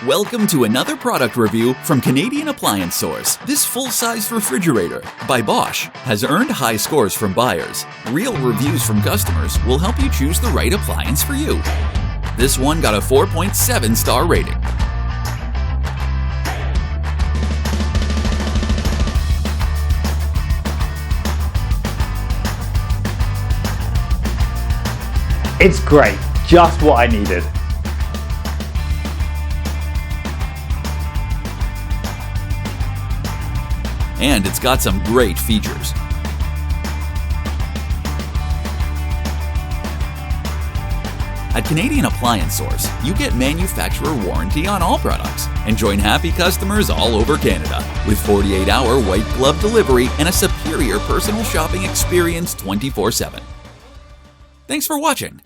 Welcome to another product review from Canadian Appliance Source. This full-size refrigerator by Bosch has earned high scores from buyers. Real reviews from customers will help you choose the right appliance for you. This one got a 4.7 star rating. It's great, just what I needed. And it's got some great features. At Canadian Appliance Source, you get manufacturer warranty on all products and join happy customers all over Canada with 48-hour white glove delivery and a superior personal shopping experience 24/7. Thanks for watching.